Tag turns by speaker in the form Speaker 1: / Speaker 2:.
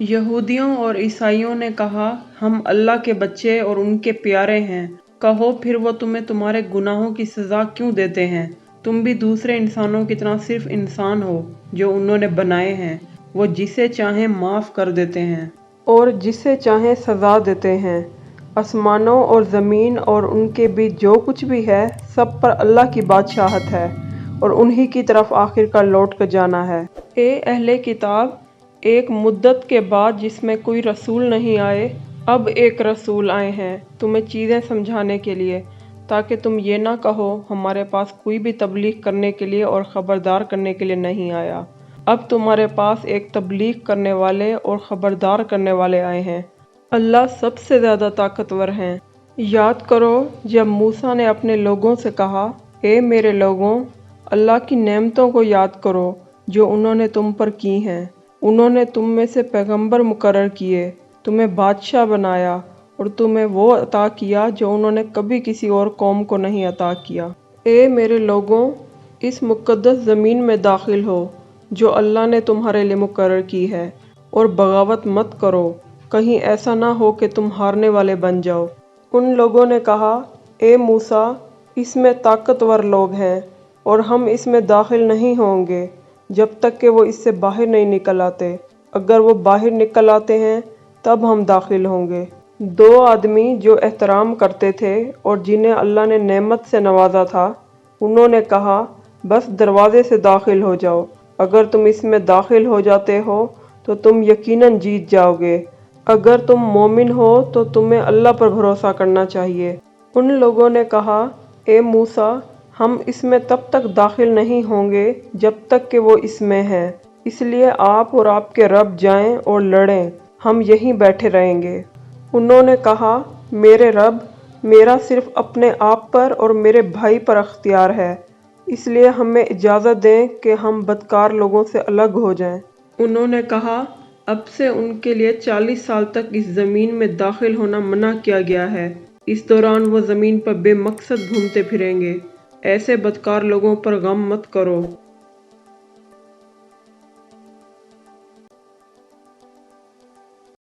Speaker 1: یہودیوں اور عیسائیوں نے کہا ہم اللہ کے بچے اور ان کے پیارے ہیں۔ کہو پھر وہ تمہیں تمہارے گناہوں کی سزا کیوں دیتے ہیں؟ تم بھی دوسرے انسانوں کی طرح صرف انسان ہو جو انہوں نے بنائے ہیں۔ وہ جسے چاہیں معاف کر دیتے ہیں اور جسے چاہیں سزا دیتے ہیں۔ آسمانوں اور زمین اور ان کے بیچ جو کچھ بھی ہے سب پر اللہ کی بادشاہت ہے اور انہی کی طرف آخر کار لوٹ کر جانا ہے۔ اے اہل کتاب، ایک مدت کے بعد جس میں کوئی رسول نہیں آئے، اب ایک رسول آئے ہیں تمہیں چیزیں سمجھانے کے لیے، تاکہ تم یہ نہ کہو ہمارے پاس کوئی بھی تبلیغ کرنے کے لیے اور خبردار کرنے کے لیے نہیں آیا۔ اب تمہارے پاس ایک تبلیغ کرنے والے اور خبردار کرنے والے آئے ہیں۔ اللہ سب سے زیادہ طاقتور ہیں۔ یاد کرو جب موسیٰ نے اپنے لوگوں سے کہا، اے میرے لوگوں، اللہ کی نعمتوں کو یاد کرو جو انہوں نے تم پر کی ہیں۔ انہوں نے تم میں سے پیغمبر مقرر کیے، تمہیں بادشاہ بنایا اور تمہیں وہ عطا کیا جو انہوں نے کبھی کسی اور قوم کو نہیں عطا کیا۔ اے میرے لوگوں، اس مقدس زمین میں داخل ہو جو اللہ نے تمہارے لیے مقرر کی ہے، اور بغاوت مت کرو، کہیں ایسا نہ ہو کہ تم ہارنے والے بن جاؤ۔ ان لوگوں نے کہا، اے موسیٰ، اس میں طاقتور لوگ ہیں اور ہم اس میں داخل نہیں ہوں گے جب تک کہ وہ اس سے باہر نہیں نکل آتے۔ اگر وہ باہر نکل آتے ہیں تب ہم داخل ہوں گے۔ دو آدمی جو احترام کرتے تھے اور جنہیں اللہ نے نعمت سے نوازا تھا، انہوں نے کہا، بس دروازے سے داخل ہو جاؤ۔ اگر تم اس میں داخل ہو جاتے ہو تو تم یقیناً جیت جاؤ گے۔ اگر تم مومن ہو تو تمہیں اللہ پر بھروسہ کرنا چاہیے۔ ان لوگوں نے کہا، اے موسیٰ، ہم اس میں تب تک داخل نہیں ہوں گے جب تک کہ وہ اس میں ہیں، اس لیے آپ اور آپ کے رب جائیں اور لڑیں، ہم یہیں بیٹھے رہیں گے۔ انہوں نے کہا، میرے رب، میرا صرف اپنے آپ پر اور میرے بھائی پر اختیار ہے، اس لیے ہمیں اجازت دیں کہ ہم بدکار لوگوں سے الگ ہو جائیں۔ انہوں نے کہا، اب سے ان کے لیے 40 سال تک اس زمین میں داخل ہونا منع کیا گیا ہے۔ اس دوران وہ زمین پر بے مقصد گھومتے پھریں گے۔ ایسے بدکار لوگوں پر غم مت کرو۔